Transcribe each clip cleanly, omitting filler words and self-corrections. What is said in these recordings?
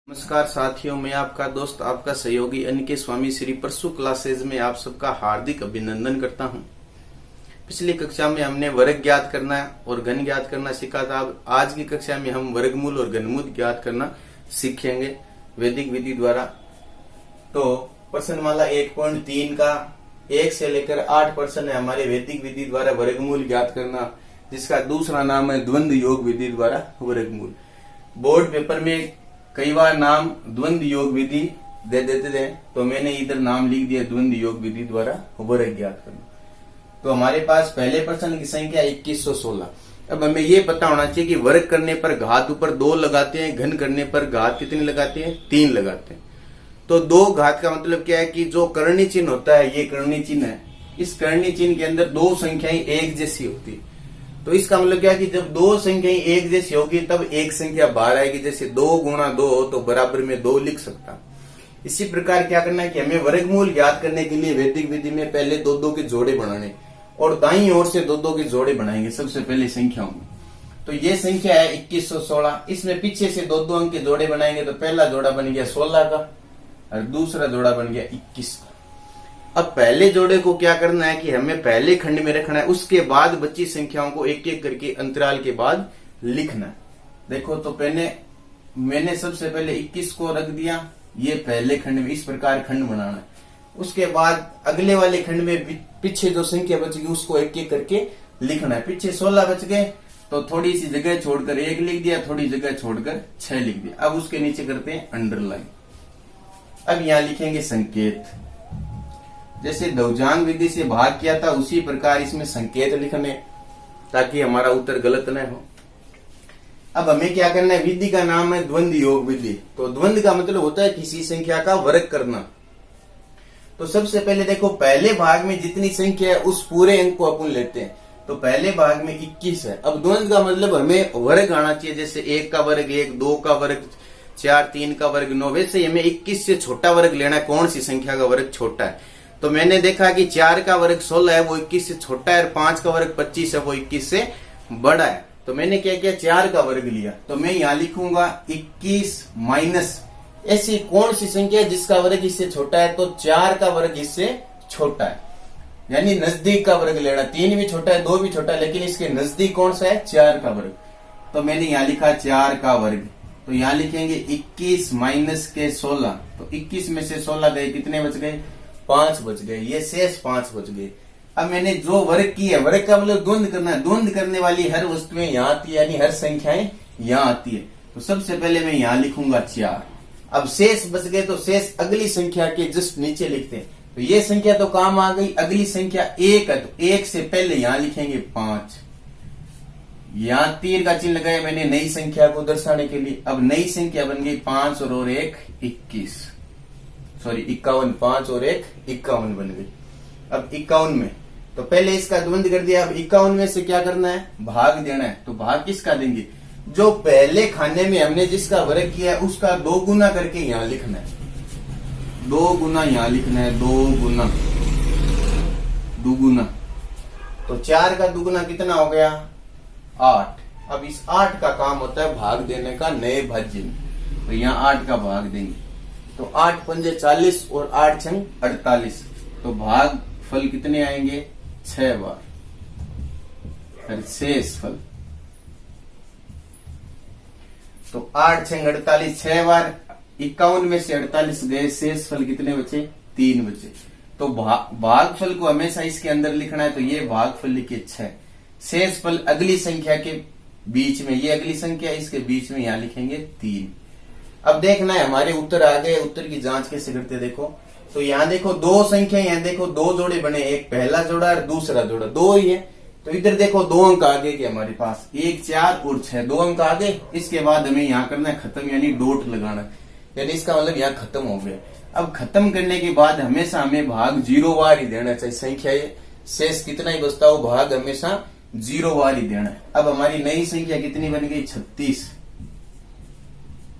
नमस्कार साथियों, मैं आपका दोस्त आपका सहयोगी अनिके स्वामी श्री परशु क्लासेज में आप सबका हार्दिक अभिनंदन करता हूं। पिछली कक्षा में हमने वर्ग ज्ञात करना और घन ज्ञात करना सीखा था। अब आज की कक्षा में हम वर्गमूल और घनमूल ज्ञात करना सीखेंगे वैदिक विधि द्वारा। तो प्रश्नमाला 1.3 का 1 से लेकर 8 प्रश्न है हमारे वैदिक विधि द्वारा वर्गमूल ज्ञात करना, जिसका दूसरा नाम है द्वंद्व योग विधि द्वारा वर्गमूल। बोर्ड पेपर में कई बार नाम द्वंद्व योग विधि दे देते थे, तो मैंने इधर नाम लिख दिया द्वंद्व योग विधि द्वारा वर्ग ज्ञात करना। तो हमारे पास पहले प्रश्न की संख्या 2116। अब हमें ये पता होना चाहिए कि वर्ग करने पर घात ऊपर 2 लगाते हैं, घन करने पर घात कितनी लगाते हैं? 3 लगाते हैं। तो 2 घात का मतलब क्या है कि जो कर्णी चिन्ह होता है, ये कर्णी चिन्ह है, इस कर्णी चिन्ह के अंदर 2 संख्याएं एक जैसी होती है। तो इसका मतलब क्या है कि जब 2 संख्याएं एक जैसी होगी तब एक संख्या बाहर आएगी। जैसे 2 गुणा 2 हो तो बराबर में 2 लिख सकता। इसी प्रकार क्या करना है कि हमें वर्गमूल ज्ञात करने के लिए वैदिक विधि में पहले 2-2 के जोड़े बनाने और दाईं ओर से 2-2 के जोड़े बनाएंगे सबसे पहले संख्याओं में। तो ये संख्या है 2116। इसमें पीछे से 2-2 अंक के जोड़े बनाएंगे। तो पहला जोड़ा बन गया 16 का और दूसरा जोड़ा बन गया 21 का। अब पहले जोड़े को क्या करना है कि हमें पहले खंड में रखना है, उसके बाद बची संख्याओं को एक एक करके अंतराल के बाद लिखना है। देखो, तो मैंने सबसे पहले 21 को रख दिया, ये पहले खंड में। इस प्रकार खंड बनाना है। उसके बाद अगले वाले खंड में पीछे जो संख्या बच गई उसको एक एक करके लिखना है। पीछे 16 बच गए तो थोड़ी सी जगह छोड़कर 1 लिख दिया, थोड़ी जगह छोड़कर 6 लिख दिया। अब उसके नीचे करते हैं अंडरलाइन। अब यहां लिखेंगे संकेत। जैसे ध्वजांग विधि से भाग किया था उसी प्रकार इसमें संकेत लिखने, ताकि हमारा उत्तर गलत न हो। अब हमें क्या करना है? विधि का नाम है द्वंद्व योग विधि। तो द्वंद्व का मतलब होता है किसी संख्या का वर्ग करना। तो सबसे पहले देखो, पहले भाग में जितनी संख्या है उस पूरे अंक को अपन लेते हैं। तो पहले भाग में 21 है। अब द्वंद्व का मतलब हमें वर्ग आना चाहिए। जैसे 1 का वर्ग 1, 2 का वर्ग 4, 3 का वर्ग 9। वैसे हमें 21 से छोटा वर्ग लेना है। कौन सी संख्या का वर्ग छोटा है? तो मैंने देखा कि 4 का वर्ग 16 है, वो 21 से छोटा है, और 5 का वर्ग 25 है, वो 21 से बड़ा है। तो मैंने क्या किया? 4 का वर्ग लिया। तो मैं यहां लिखूंगा 21 माइनस ऐसी कौन सी संख्या है जिसका वर्ग इससे छोटा है? तो 4 का वर्ग इससे छोटा है, यानी नजदीक का वर्ग लेना। 3 भी छोटा है, 2 भी छोटा है, लेकिन इसके नजदीक कौन सा है? 4 का वर्ग। तो मैंने यहां लिखा 4 का वर्ग। तो यहां लिखेंगे 21 माइनस के 16। तो 21 में से 16 गए, कितने बच गए? 5 बच गए। ये शेष 5 बच गए। अब मैंने जो वर्ग की है, वर्ग का मतलब द्वंद्व करना है। द्वंद्व करने वाली हर वस्तुएं यहाँ आती है, यानी हर संख्याएं यहाँ आती है। तो सबसे पहले मैं यहाँ लिखूंगा 4। अब शेष बच गए, तो शेष अगली संख्या के जस्ट नीचे लिखते हैं। तो ये संख्या तो काम आ गई। अगली संख्या 1 है, तो 1 से पहले यहाँ लिखेंगे 5। यहाँ तीर का चिन्ह लगाया मैंने नई संख्या को दर्शाने के लिए। अब नई संख्या बन गई 5 और 1 21, सॉरी 51। 5 और 1 51 बन गई। अब 51 में तो पहले इसका द्वंद्व कर दिया। अब 51 में से क्या करना है? भाग देना है। तो भाग किसका देंगे? जो पहले खाने में हमने जिसका वर्ग किया है उसका 2 गुना करके यहाँ लिखना है। 2 गुना यहाँ लिखना है। 2 गुना दुगुना। तो 4 का दुगुना कितना हो गया? 8। अब इस 8 का काम होता है भाग देने का, नए भाज्य में। तो यहाँ 8 का भाग देंगे। तो 8 पंजे 40 और 8 छंग 48। तो भाग फल कितने आएंगे? 6 बार। फिर शेष फल तो 8 छंग 48 6 बार। 51 में से 48 गए, शेष फल कितने बचे? 3 बचे। तो भागफल को हमेशा इसके अंदर लिखना है। तो ये भागफल लिखे 6। शेष फल अगली संख्या के बीच में, ये अगली संख्या इसके बीच में यहाँ लिखेंगे 3। अब देखना है हमारे उत्तर आ गए। उत्तर की जांच कैसे करते देखो। तो यहाँ देखो 2 संख्या, यहाँ देखो 2 जोड़े बने, एक पहला जोड़ा और दूसरा जोड़ा, 2 ही है। तो इधर देखो 2 अंक आ गए कि हमारे पास 1 4 और 6, 2 अंक आ गए। इसके बाद हमें यहाँ करना है खत्म, यानी डॉट लगाना, यानी इसका मतलब यहाँ खत्म हो गया। अब खत्म करने के बाद हमेशा हमें भाग 0 बार ही देना चाहिए। संख्या शेष कितना ही बचता हो, भाग हमेशा 0 बार ही देना है। अब हमारी नई संख्या कितनी बन गई? 36।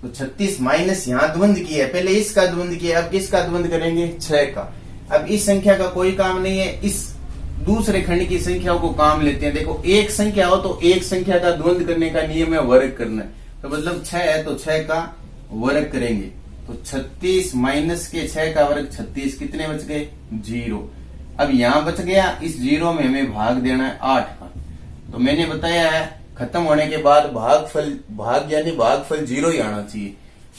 तो 36 माइनस यहाँ द्वंद्व किया है, पहले इसका द्वंद्व किया, अब किसका द्वंद्व करेंगे? 6 का। अब इस संख्या का कोई काम नहीं है, इस दूसरे खंड की संख्याओं को काम लेते हैं। देखो एक संख्या हो तो एक संख्या का द्वंद्व करने का नियम है वर्ग करना है। तो मतलब 6 है तो 6 का वर्ग करेंगे तो 36 माइनस के 6 का वर्ग 36, कितने बच गए 0। अब यहां बच गया, इस 0 में हमें भाग देना है 8 का। तो मैंने बताया है खत्म होने के बाद भाग यानी भागफल 0 ही आना चाहिए।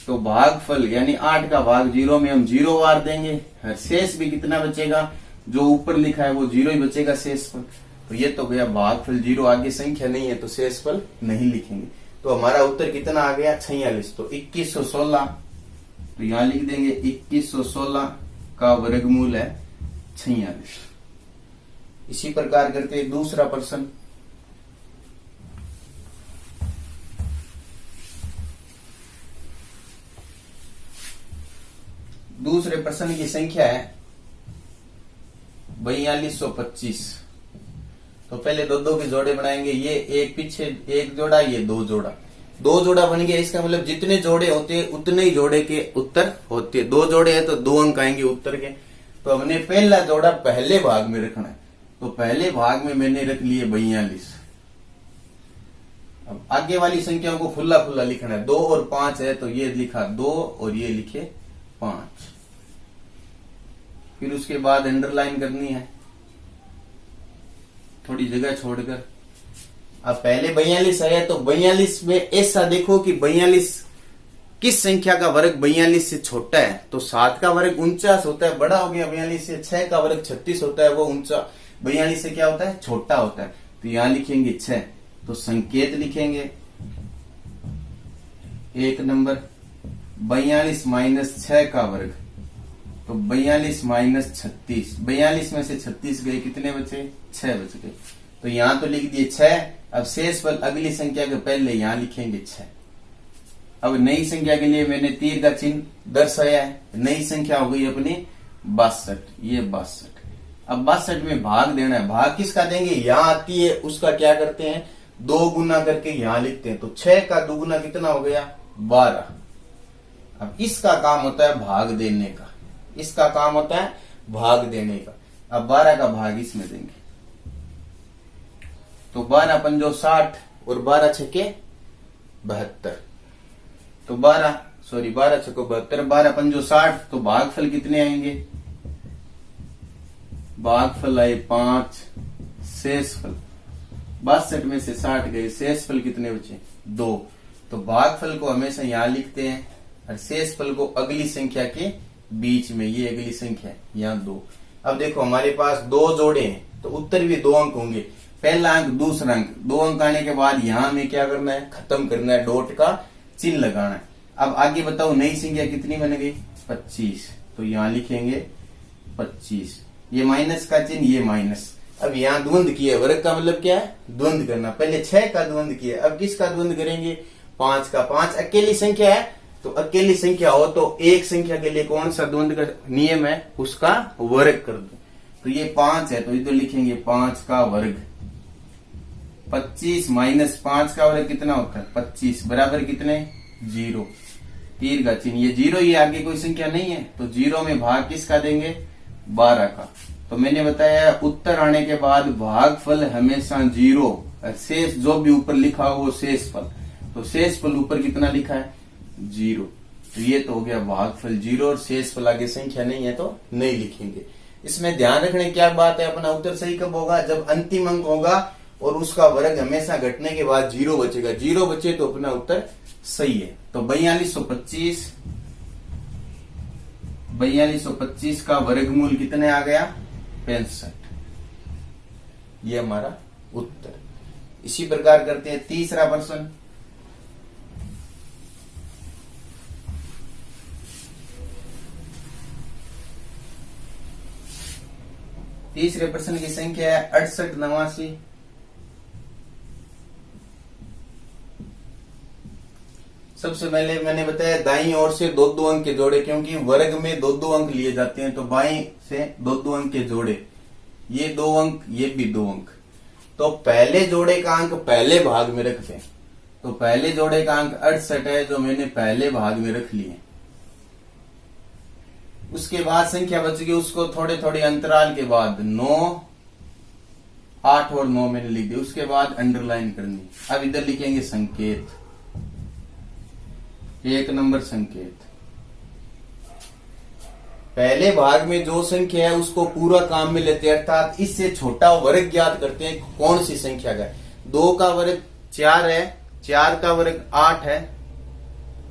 तो भागफल यानी 8 का भाग 0 में हम 0 वार देंगे, शेष भी कितना बचेगा, जो ऊपर लिखा है वो 0 ही बचेगा शेषफल। तो ये तो गया भागफल 0, आगे संख्या नहीं है तो शेषफल नहीं लिखेंगे। तो हमारा उत्तर कितना आ गया 46। तो 2116, तो यहां लिख देंगे 2116 का वर्गमूल है 46। इसी प्रकार करते हैं दूसरा प्रश्न। दूसरे प्रश्न की संख्या है 4225। तो पहले दो के जोड़े बनाएंगे, ये एक पीछे एक जोड़ा, ये दो जोड़ा बन गया। इसका मतलब जितने जोड़े होते हैं उतने ही जोड़े के उत्तर होते हैं। 2 जोड़े हैं तो 2 अंक आएंगे उत्तर के। तो हमने पहला जोड़ा पहले भाग में रखना है, तो पहले भाग में मैंने रख लिए 42। अब आगे वाली संख्याओं को खुला खुला लिखना है। 2 और 5 है तो ये लिखा 2 और ये लिखे 5। फिर उसके बाद अंडरलाइन करनी है थोड़ी जगह छोड़कर। अब पहले 42 है तो 42 में ऐसा देखो कि 42 किस संख्या का वर्ग 42 से छोटा है। तो 7 का वर्ग 49 होता है, बड़ा हो गया 42 से। 6 का वर्ग 36 होता है, वो 42 से क्या होता है, छोटा होता है। तो यहां लिखेंगे 6। तो संकेत लिखेंगे 1 नंबर 42 माइनस 6 का वर्ग, तो 42 माइनस 36। 42 में से 36 गए, कितने बचे 6 बच गए। तो यहां तो लिख दिए 6। अब शेषफल अगली संख्या के पहले यहां लिखेंगे 6। अब नई संख्या के लिए मैंने तीर का चिन्ह दर्शाया है। नई संख्या हो गई अपनी 62, ये 62। अब 62 में भाग देना है। भाग किसका देंगे, यहां आती है उसका क्या करते हैं 2 गुना करके यहां लिखते हैं। तो 6 का 2 गुना कितना हो गया 12। अब इसका काम होता है भाग देने का, इसका काम होता है भाग देने का। अब 12 का भाग इसमें देंगे तो 12 पंजो 60 और 12 छके 72। तो 12 छको 72, 12 पंजो 60। तो भागफल कितने आएंगे, भागफल आए 5। शेषफल 62 में से 60 गए, शेषफल कितने बचे 2। तो भागफल को हमेशा यहां लिखते हैं और शेषफल को अगली संख्या के बीच में, ये अगली संख्या यहाँ 2। अब देखो हमारे पास 2 जोड़े हैं तो उत्तर भी 2 अंक होंगे। पहला अंक दूसरा अंक, 2 अंक आने के बाद यहां में क्या करना है, खत्म करना है, डॉट का चिन्ह लगाना है। अब आगे बताओ नई संख्या कितनी बन गई 25। तो यहां लिखेंगे 25, ये माइनस का चिन्ह, ये माइनस। अब यहाँ द्वंद किया, वर्ग का मतलब क्या है द्वंद करना। पहले 6 का द्वंद किया, अब किसका द्वंद करेंगे 5 का। 5 अकेली संख्या है, तो अकेली संख्या हो तो एक संख्या के लिए कौन सा द्वंद का नियम है, उसका वर्ग कर दो। तो ये 5 है तो इधर लिखेंगे 5 का वर्ग। 25 माइनस 5 का वर्ग कितना होता है 25, बराबर कितने 0। तीर का चिन्ह, ये 0 ही, आगे कोई संख्या नहीं है। तो 0 में भाग किसका देंगे 12 का। तो मैंने बताया उत्तर आने के बाद भागफल हमेशा 0, शेष जो भी ऊपर लिखा हो वो शेषफल। तो शेषफल ऊपर कितना लिखा है 0। तो ये तो हो गया भागफल 0 और शेषफल आगे संख्या नहीं है तो नहीं लिखेंगे। इसमें ध्यान रखने क्या बात है, अपना उत्तर सही कब होगा, जब अंतिम अंक होगा और उसका वर्ग हमेशा घटने के बाद 0 बचेगा। 0 बचे तो अपना उत्तर सही है। तो 4225 का वर्गमूल कितने आ गया 65, ये हमारा उत्तर। इसी प्रकार करते हैं तीसरा प्रश्न। तीसरे प्रश्न की संख्या है 6889। सबसे पहले मैंने बताया दाईं ओर से 2-2 अंक के जोड़े, क्योंकि वर्ग में 2-2 अंक लिए जाते हैं। तो बाईं से 2-2 अंक के जोड़े, ये 2 अंक, ये भी 2 अंक। तो पहले जोड़े का अंक पहले भाग में रखते हैं। तो पहले जोड़े का अंक 68 है जो मैंने पहले भाग में रख लिए। उसके बाद संख्या बच गई, उसको थोड़े थोड़े अंतराल के बाद 9, 8 और 9 मैंने लिख दिया। उसके बाद अंडरलाइन करनी। अब इधर लिखेंगे संकेत। एक नंबर संकेत। पहले भाग में जो संख्या है उसको पूरा काम में लेते हैं, अर्थात इससे छोटा वर्ग ज्ञात करते हैं कौन सी संख्या का है। 2 का वर्ग 4 है, 4 का वर्ग 8 है,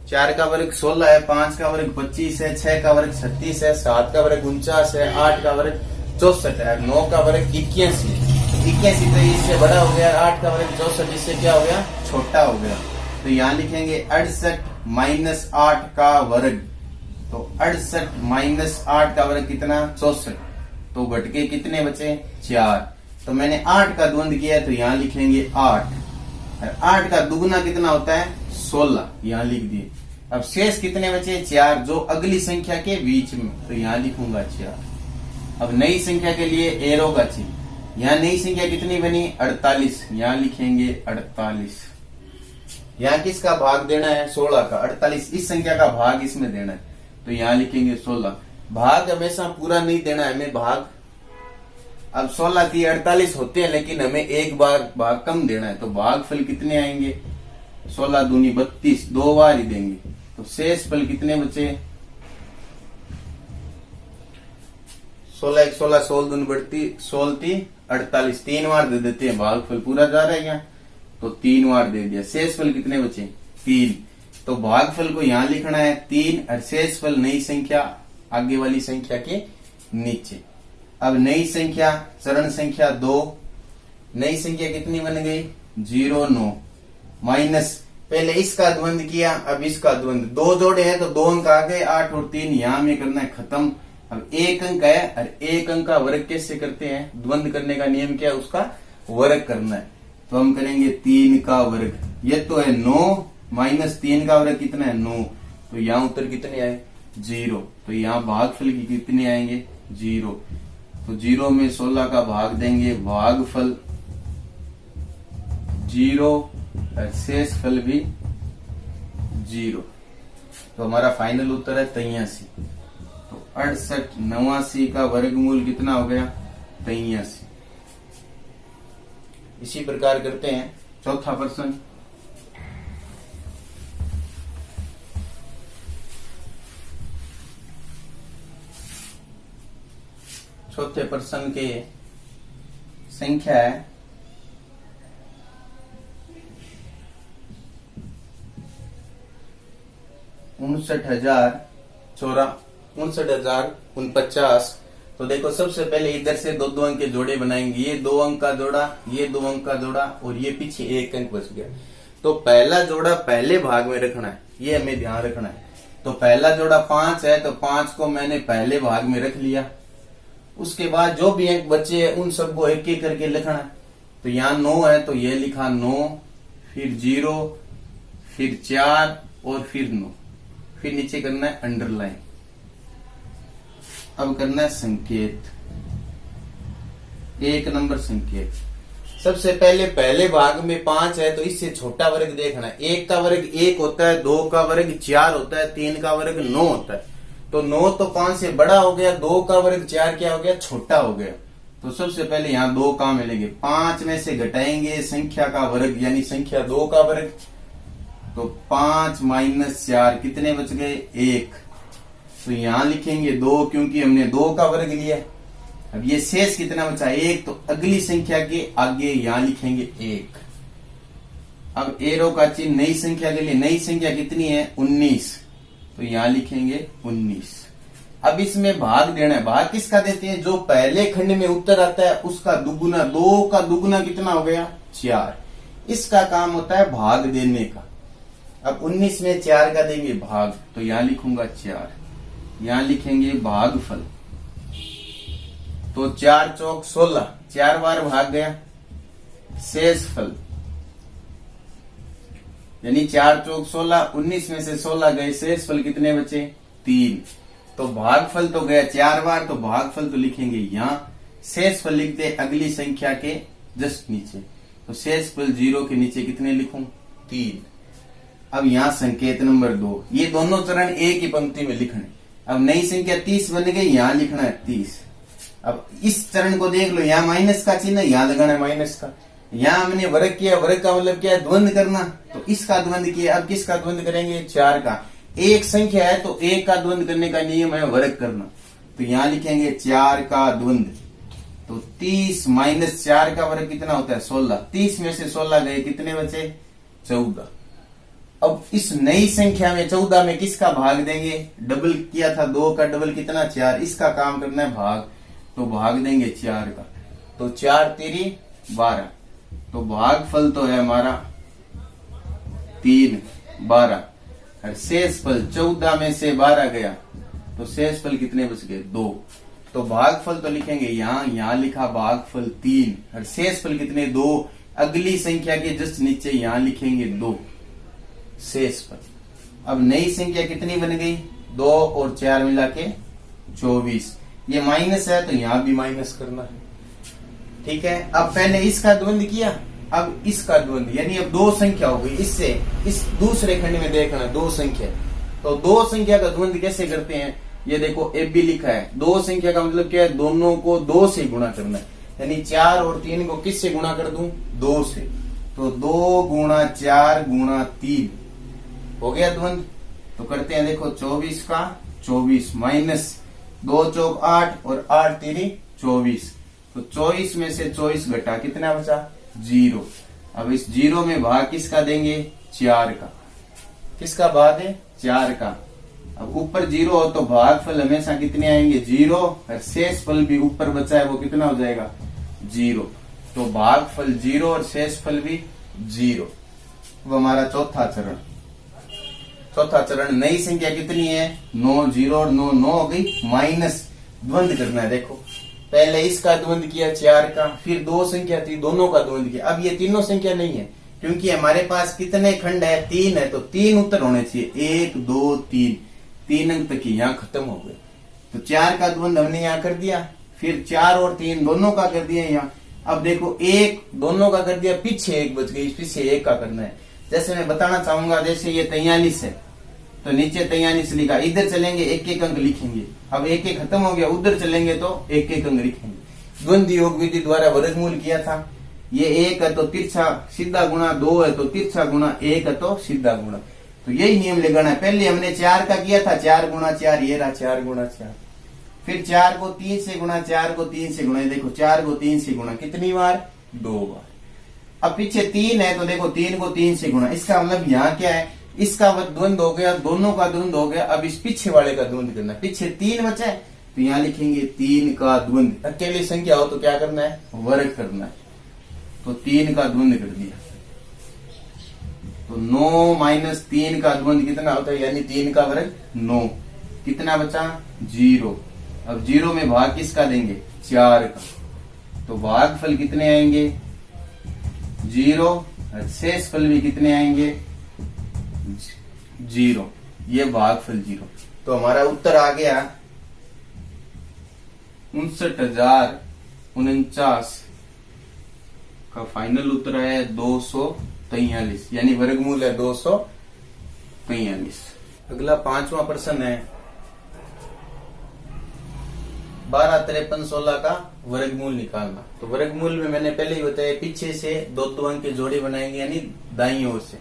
4 का वर्ग 16 है, 5 का वर्ग 25 है, 6 का वर्ग 36 है, 7 का वर्ग 49 है, 8 का वर्ग 64 है, 9 का वर्ग 81 है। 81 तो इससे बड़ा हो गया, 8 का वर्ग 64 इससे क्या हो गया, छोटा हो गया। तो यहाँ लिखेंगे 68 माइनस 8 का वर्ग। तो 68 माइनस 8 का वर्ग कितना, 64। तो घटके कितने बचे, 4। तो मैंने 8 का द्वंद किया तो यहाँ लिखेंगे 8। और 8 का दुगुना कितना होता है, 16, यहाँ लिख दिए। अब शेष कितने बचे, 4, जो अगली संख्या के बीच में, तो यहाँ लिखूंगा 4। अब नई संख्या के लिए एरो का चिन्ह। यहाँ नई संख्या कितनी बनी, 48, यहाँ लिखेंगे 48। यहाँ किसका भाग देना है, 16 का। 48 इस संख्या का भाग इसमें देना है, तो यहाँ लिखेंगे 16। भाग हमेशा पूरा नहीं देना है हमें, भाग अब 16 की 48 होते हैं, लेकिन हमें एक बार भाग कम देना है। तो भागफल कितने आएंगे, 16 दूनी 32, 2 बार ही देंगे। तो शेष फल कितने बचे, 16 1 16, 16 दूनी 32, 16 48, 3 बार दे देते हैं। भागफल पूरा जा रहा है यहाँ, तो 3 बार दे दिया। शेष फल कितने बचे, 3। तो भागफल को यहाँ लिखना है 3, और शेष फल नई संख्या आगे वाली संख्या के नीचे। अब नई संख्या चरण संख्या 2, नई संख्या कितनी बन गई, 0 9 माइनस, पहले इसका द्वंद किया, अब इसका द्वंद। 2 जोड़े हैं तो 2 अंक आ गए, 8 और 3 यहाँ में करना है खत्म। अब 1 अंक है, और 1 अंक का वर्ग कैसे करते हैं, द्वंद करने का नियम क्या है, उसका वर्ग करना है। तो हम करेंगे 3 का वर्ग, ये तो है 9 माइनस 3 का वर्ग कितना है, 9। तो यहाँ उत्तर कितने आए, 0। तो यहाँ भागफल की कितने आएंगे, 0। तो 0 में 16 का भाग देंगे, भागफल 0, और शेष फल भी 0। तो हमारा फाइनल उत्तर है 83। तो 68 89 का वर्गमूल कितना हो गया, 83। इसी प्रकार करते हैं चौथा प्रश्न। चौथे प्रश्न के संख्या है 59,049। तो देखो सबसे पहले इधर से 2 अंक के जोड़े बनाएंगे। ये 2 अंक का जोड़ा, ये 2 अंक का जोड़ा, और ये पीछे 1 अंक बच गया। तो पहला जोड़ा पहले भाग में रखना है, ये हमें ध्यान रखना है। तो पहला जोड़ा 5 है, तो 5 को मैंने पहले भाग में रख लिया। उसके बाद जो भी अंक बचे हैं उन सबको एक एक करके लिखना है। तो यहाँ 9 है, तो ये लिखा 9, फिर 0, फिर 4 और फिर 9, फिर नीचे करना है अंडरलाइन। अब करना है संकेत, 1 नंबर संकेत। सबसे पहले भाग में 5 है, तो इससे छोटा वर्ग देखना है। 1 का वर्ग 1 होता है, 2 का वर्ग 4 होता है, 3 का वर्ग 9 होता है। तो 9 तो 5 से बड़ा हो गया, 2 का वर्ग 4 क्या हो गया, छोटा हो गया। तो सबसे पहले यहाँ 2 काम मिलेंगे, 5 में से घटाएंगे संख्या का वर्ग, यानी संख्या 2 का वर्ग। तो 5 माइनस 4 कितने बच गए, 1। तो यहाँ लिखेंगे 2, क्योंकि हमने 2 का वर्ग लिया। अब ये शेष कितना बचा, 1। तो अगली संख्या के आगे यहाँ लिखेंगे 1। अब एरो का चिन्ह नई संख्या के लिए, नई संख्या कितनी है, 19। तो यहाँ लिखेंगे 19। अब इसमें भाग देना है। भाग किसका देते हैं, जो पहले खंड में उत्तर आता है उसका दुगुना। 2 का दुगुना कितना हो गया, 4। इसका काम होता है भाग देने का। अब 19 में 4 का देंगे भाग, तो यहाँ लिखूंगा 4। यहाँ लिखेंगे भागफल। तो 4 चौक 16, 4 बार भाग गया। शेष फल यानी 4 चौक 16, 19 में से 16 गए, शेष फल कितने बचे, 3। तो भागफल तो गया 4 बार, तो भागफल तो लिखेंगे यहाँ। शेष फल लिखते अगली संख्या के जस्ट नीचे। तो शेष फल 0 के नीचे कितने लिखूं, 3। अब यहाँ संकेत नंबर 2, ये दोनों चरण एक ही पंक्ति में लिखने। अब नई संख्या 30 बन गई, यहाँ लिखना है 30। अब इस चरण को देख लो, यहाँ माइनस का चिन्ह, यहाँ लगाना है माइनस का। यहाँ हमने वर्ग किया, वर्ग का मतलब क्या है, द्वंद करना, तो इसका द्वंद किया। अब किसका द्वंद करेंगे, 4 का। एक संख्या है तो एक का द्वंद करने का नियम है वर्ग करना, तो यहाँ लिखेंगे 4 का द्वंद। तो 30 माइनस 4 का वर्ग कितना होता है, 16। 30 में से 16 गए, कितने बचे, 14। अब इस नई संख्या में 14 में किसका भाग देंगे, डबल किया था, 2 का डबल कितना, 4। इसका काम करना है भाग, तो भाग देंगे 4 का। तो 4 तेरी 12, तो भागफल तो है हमारा 3 12, और शेष फल 14 में से 12 गया, तो शेष फल कितने बच गए, 2। तो भागफल तो लिखेंगे यहाँ लिखा भागफल 3, और शेष फल कितने, 2। अगली संख्या के जस्ट नीचे यहाँ लिखेंगे 2 शेष फल। अब नई संख्या कितनी बन गई, 2 और 4 मिला के 24। ये माइनस है तो यहाँ भी माइनस करना है, ठीक है। अब पहले इसका द्वंद किया, अब इसका द्वंद, यानी अब 2 संख्या हो गई। इससे इस दूसरे खंड में देखना 2 संख्या, तो 2 संख्या का द्वंद कैसे करते हैं, ये देखो ए बी लिखा है। 2 संख्या का मतलब क्या है, दोनों को 2 से गुणा करना है, यानी 4 और 3 को किससे गुणा कर दूं, 2 से। तो 2 गुणा 4 गुणा 3 हो गया द्वंद। तो करते हैं, देखो 24 का 24 माइनस 2 चौक 8 और 8 तेरी 24, तो 24 में से 24 घटा, कितना बचा, 0। अब इस 0 में भाग किसका देंगे, 4 का। किसका भाग है, 4 का। अब ऊपर 0 हो तो भागफल हमेशा कितने आएंगे, 0, और शेष फल भी ऊपर बचा है वो कितना हो जाएगा, 0। तो भागफल 0 और शेष फल भी 0। वो हमारा चौथा चरण, नई संख्या कितनी है, 9। 0 और 9 9 हो गई, माइनस द्वंद करना है। देखो पहले इसका द्वंद किया 4 का, फिर 2 संख्या थी, दोनों का द्वंद किया। अब ये तीनों संख्या नहीं है, क्योंकि हमारे पास कितने खंड है, 3 है, तो 3 उत्तर होने चाहिए, 1 2 3, 3 अंक तक यहाँ खत्म हो गए। तो 4 का द्वंद हमने यहाँ कर दिया, फिर 4 और 3 दोनों का कर दिया यहाँ। अब देखो 1 दोनों का कर दिया, पीछे 1 बच गई, पीछे 1 का करना है। जैसे मैं बताना चाहूंगा, जैसे ये 43 है तो नीचे 43 लिखा, इधर चलेंगे 1 अंक लिखेंगे। अब 1 खत्म हो गया, उधर चलेंगे तो 1 अंक लिखेंगे। द्वंद्व योग विधि द्वारा वर्गमूल किया था। ये 1 है तो तिरछा सीधा गुणा, 2 है तो तिरछा गुणा, 1 है तो सीधा गुणा। तो यही नियम लगाना है। पहले हमने 4 का किया था, 4 गुणा 4, ये रहा 4 गुणा 4। फिर 4 को 3 से गुणा, 4 को 3 से गुणा, देखो 4 को 3 से गुणा कितनी बार, 2 बार। अब पीछे 3 है तो देखो 3 को 3 से गुणा, इसका मतलब यहाँ क्या है, इसका द्वंद हो गया, दोनों का द्वंद हो गया। अब इस पीछे वाले का द्वंद करना है, पीछे 3 बचा है तो यहाँ लिखेंगे 3 का द्वंद। अकेली संख्या हो तो क्या करना है, वर्ग करना है, तो 3 का द्वंद कर दिया। तो 9 माइनस 3 का द्वंद कितना होता है, यानी 3 का वर्ग 9। कितना बचा, 0। अब 0 में भाग किसका देंगे, 4 का। तो भागफल कितने आएंगे, 0, और शेष फल भी कितने आएंगे, 0। ये भागफल 0। तो हमारा उत्तर आ गया 59,049 का फाइनल उत्तर है 243, यानी वर्गमूल है 243। अगला 5वां प्रश्न है 12 53 16 का वर्गमूल निकालना। तो वर्गमूल में मैंने पहले ही बताया, पीछे से 2 अंक की जोड़ी बनाएंगे, यानी दाईं ओर से।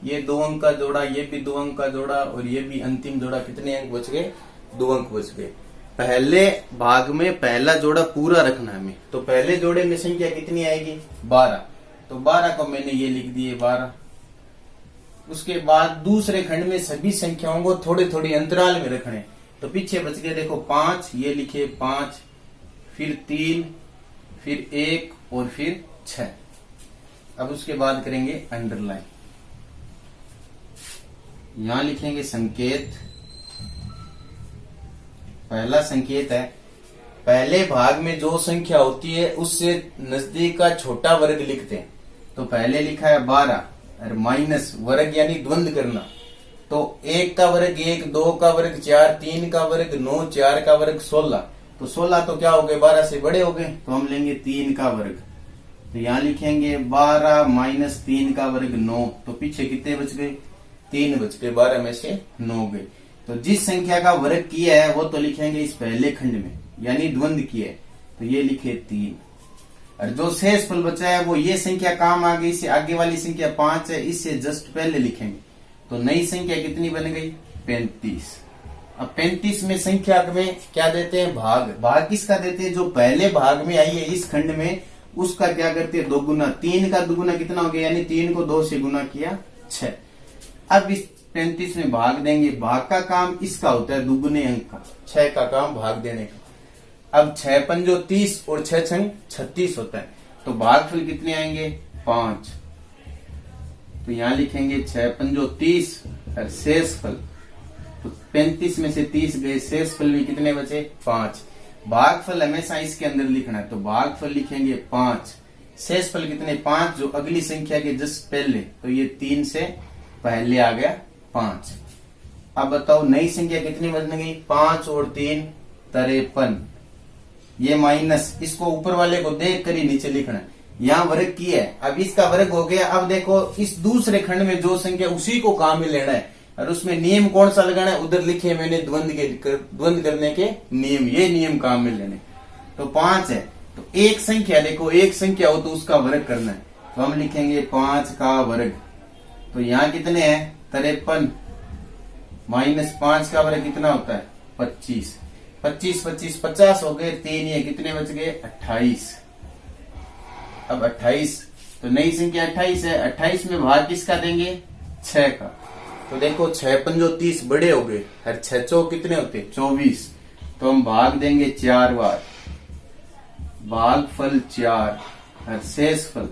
ये 2 अंक का जोड़ा, ये भी 2 अंक का जोड़ा, और ये भी अंतिम जोड़ा। कितने अंक बच गए, 2 अंक बच गए। पहले भाग में पहला जोड़ा पूरा रखना है हमें। तो पहले जोड़े में संख्या कितनी आएगी, 12। तो 12 को मैंने ये लिख दिए 12। उसके बाद दूसरे खंड में सभी संख्याओं को थोड़े थोड़े अंतराल में रखने। तो पीछे बच गए देखो 5, ये लिखे 5, फिर 3, फिर 1 और फिर 6। अब उसके बाद करेंगे अंडरलाइन। यहां लिखेंगे संकेत। पहला संकेत है, पहले भाग में जो संख्या होती है उससे नजदीक का छोटा वर्ग लिखते हैं। तो पहले लिखा है 12 और माइनस वर्ग यानी द्वंद करना। तो 1 का वर्ग 1, 2 का वर्ग 4, 3 का वर्ग 9, 4 का वर्ग 16। तो 16 तो क्या हो गए, 12 से बड़े हो गए, तो हम लेंगे 3 का वर्ग। तो यहाँ लिखेंगे 12 माइनस 3 का वर्ग 9। तो पीछे कितने बच गए, 3 बच गए, 12 में से 9 गए। तो जिस संख्या का वर्ग किया है वो तो लिखेंगे इस पहले खंड में, यानी द्वंद किया है। तो ये लिखे 3। और जो शेष फल बचा है वो ये संख्या काम आ गई, इससे आगे वाली संख्या 5 है, इससे जस्ट पहले लिखेंगे। तो नई संख्या कितनी बन गई? 35। अब 35 में संख्या में क्या देते हैं? भाग। भाग किसका देते हैं? जो पहले भाग में आई है इस खंड में, उसका क्या करते हैं? 2 गुना। 3 का 2 गुना कितना हो गया? यानी 3 को 2 से गुना किया 6। अब इस 35 में भाग देंगे। भाग का काम इसका होता है दुगुने अंक का, 6 का काम भाग देने का। अब 6 पंजो 30 और 6 छंग 36 होता है। तो भागफल कितने आएंगे? 5। तो यहां लिखेंगे 6 पंजो 30 और शेष फल, तो 35 में से 30 गए, शेष फल भी कितने बचे? 5। भागफल हमेशा इसके अंदर लिखना है, तो भागफल लिखेंगे 5। शेष फल कितने? 5, जो अगली संख्या के जस्ट पहले, तो ये 3 से पहले आ गया 5। अब बताओ नई संख्या कितनी बन गई? 5 और 3 53। ये माइनस, इसको ऊपर वाले को देख कर ही नीचे लिखना है। यहाँ वर्ग किया है, अब इसका वर्ग हो गया। अब देखो इस दूसरे खंड में जो संख्या उसी को काम में लेना है, और उसमें नियम कौन सा लगाना है? उधर लिखे मैंने द्वंद करने के नियम, ये नियम काम में लेने। तो 5 है, तो एक संख्या देखो, एक संख्या हो तो उसका वर्ग करना है, तो हम लिखेंगे 5 का वर्ग। तो यहाँ कितने हैं? 53 माइनस 5 का वर्ग कितना होता है? 25। 25 25 50 हो गए, 3 ये कितने बच गए? 28। अब 28, तो नई संख्या 28 है। 28 में भाग किसका देंगे? 6 का। तो देखो 6 पंजो 30 बड़े हो गए, हर 6 चौक कितने होते? 24। तो हम भाग देंगे 4 बार। भागफल 4 और शेष फल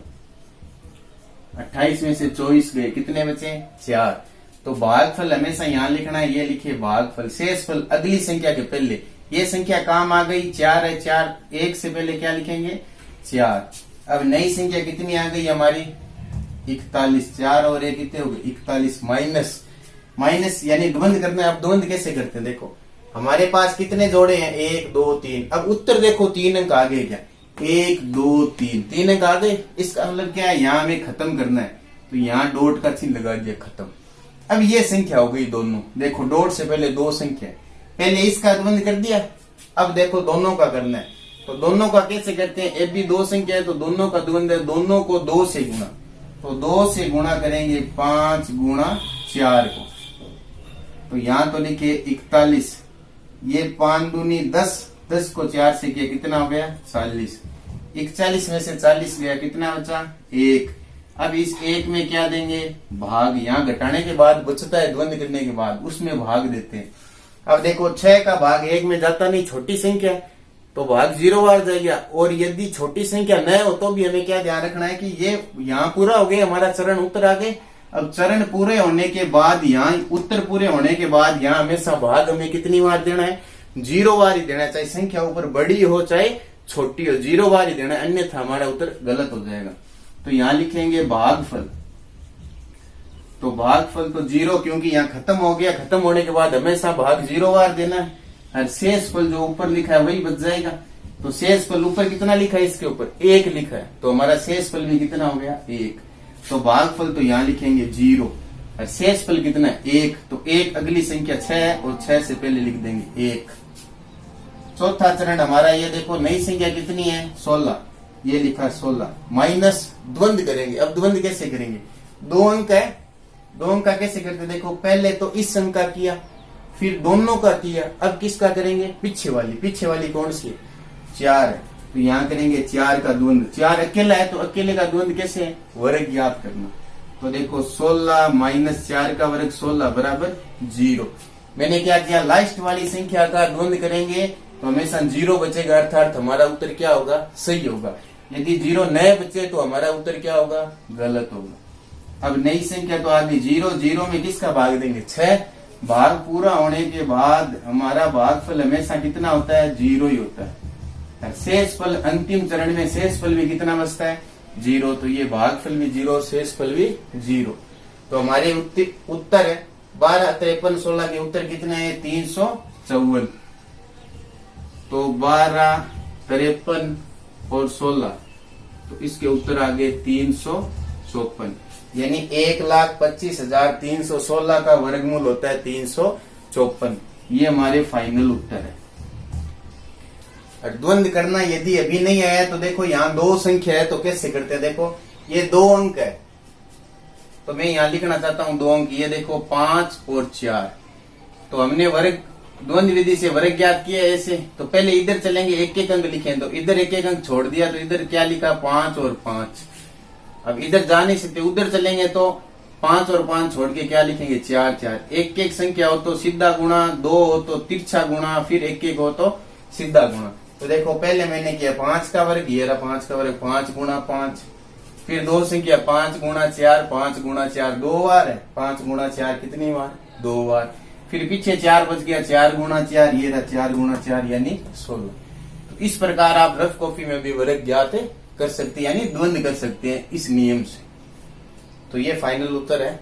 28 में से 24 गए, कितने बचे? 4। तो भागफल हमेशा यहाँ लिखना है, ये लिखिए भागफल। शेष फल अगली संख्या के पहले, ये संख्या काम आ गई 4 है, 4 1 से पहले क्या लिखेंगे? 4। अब नई संख्या कितनी आ गई हमारी? 41। 4 और 1 कितने हो गए? 41। माइनस माइनस यानी द्वंद करना है। अब द्वंद कैसे करते हैं? देखो हमारे पास कितने जोड़े हैं? 1 2 3। अब उत्तर देखो 3 अंक आ गए क्या? 1 2 3, 3 अंक आ गए। इसका मतलब क्या है? यहाँ हमें खत्म करना है, तो यहाँ डॉट का चिन्ह लगा दिया, खत्म। अब ये संख्या हो गई दोनों। देखो डॉट से पहले 2 संख्या, पहले इसका द्वंद कर दिया, अब देखो दोनों का करना है। तो दोनों का कैसे करते हैं? ए भी 2 संख्या है, तो दोनों का द्वंद है, दोनों को 2 से गुणा। तो 2 से गुणा करेंगे 5 गुणा 4 को। तो यहां तो लिखे 41, ये 5 दूनी 10, 10 को 4 से किया, कितना हो गया? 40। 41 में से 40 गया, कितना बचा? 1। अब इस 1 में क्या देंगे? भाग। यहाँ घटाने के बाद बचता है द्वंद करने के बाद, उसमें भाग देते हैं। अब देखो 6 का भाग 1 में जाता नहीं, छोटी संख्या, तो भाग 0 बार जाएगा। और यदि छोटी संख्या न हो तो भी हमें क्या ध्यान रखना है कि ये यहाँ पूरा हो गया, हमारा चरण उत्तर आ गए। अब चरण पूरे होने के बाद, यहाँ उत्तर पूरे होने के बाद, यहाँ हमेशा भाग हमें कितनी बार देना है? 0 बार ही देना है, चाहे संख्या ऊपर बड़ी हो चाहे छोटी हो, 0 बार ही देना है, अन्यथा हमारा उत्तर गलत हो जाएगा। तो यहाँ लिखेंगे भागफल। तो भागफल तो 0, क्योंकि यहाँ खत्म हो गया, खत्म होने के बाद हमेशा भाग 0 बार देना है। और शेष फल जो ऊपर लिखा है वही बच जाएगा। तो शेष फल ऊपर कितना लिखा है? इसके ऊपर 1 लिखा है, तो हमारा शेष फल भी कितना हो गया? 1। तो भागफल तो यहाँ लिखेंगे 0 और शेष फल कितना है? 1। तो 1 अगली संख्या 6 है, और 6 से पहले लिख देंगे 1। चौथा चरण हमारा ये देखो, नई संख्या कितनी है? 16, ये लिखा 16। माइनस द्वंद करेंगे। अब द्वंद कैसे करेंगे? 2 अंक है, 2 अंक का कैसे करते? देखो पहले तो इस अंक का किया, फिर दोनों का किया, अब किसका करेंगे? पीछे वाली। पीछे वाली कौन सी है? 4 है, तो यहाँ करेंगे 4 का द्वंद। 4 अकेला है, तो अकेले का द्वंद कैसे है? वर्ग याद करना। तो देखो 16 माइनस 4 का वर्ग 16 बराबर 0। मैंने क्या किया? लास्ट वाली संख्या का द्वंद करेंगे तो हमेशा 0 बचेगा, अर्थात हमारा उत्तर क्या होगा? सही होगा। यदि 0 नए बचे तो हमारा उत्तर क्या होगा? गलत होगा। अब नई संख्या तो आ गई 0, 0 में किसका भाग देंगे? 6। भाग पूरा होने के बाद हमारा भागफल हमेशा कितना होता है? 0 ही होता है। शेष फल अंतिम चरण में शेष फल भी कितना बचता है? 0। तो ये भागफल भी 0, शेष फल भी 0। तो हमारे उत्तर है 12 53 16 के उत्तर कितने हैं? 354। तो 12 53 और 16, तो इसके उत्तर आ गए 354, यानी 1,25,316 का वर्गमूल होता है 354। ये हमारे फाइनल उत्तर है। और द्वंद्व करना यदि अभी नहीं आया तो देखो यहाँ दो संख्या है तो कैसे करते हैं। देखो ये 2 अंक है तो मैं यहाँ लिखना चाहता हूँ 2 अंक। ये देखो 5 और 4। तो हमने वर्ग द्वंद्व विधि से वर्ग ज्ञात किया ऐसे। तो पहले इधर चलेंगे, एक एक अंक लिखें। तो इधर एक एक अंक छोड़ दिया तो इधर क्या लिखा 5 और 5। अब इधर जा नहीं सकते, उधर चलेंगे तो 5 और 5 छोड़ के क्या लिखेंगे 4 4। एक एक संख्या हो तो सीधा गुणा, 2 हो तो तिरछा गुणा, फिर एक एक हो तो सीधा गुणा। तो देखो पहले मैंने किया 5 का वर्ग, ये रहा 5 का वर्ग, 5 गुणा 5। फिर दो संख्या 5 गुणा 4, 5 गुणा 4 2 बार है, 5 गुणा 4 कितनी बार 2 बार। फिर पीछे 4 बच गया, 4 गुणा 4, ये रहा 4 गुणा 4 यानी 16। तो इस प्रकार आप रफ कॉपी में भी वर्ग ज्ञात कर सकते हैं, यानी द्वंद्व कर सकते हैं इस नियम से। तो ये फाइनल उत्तर है।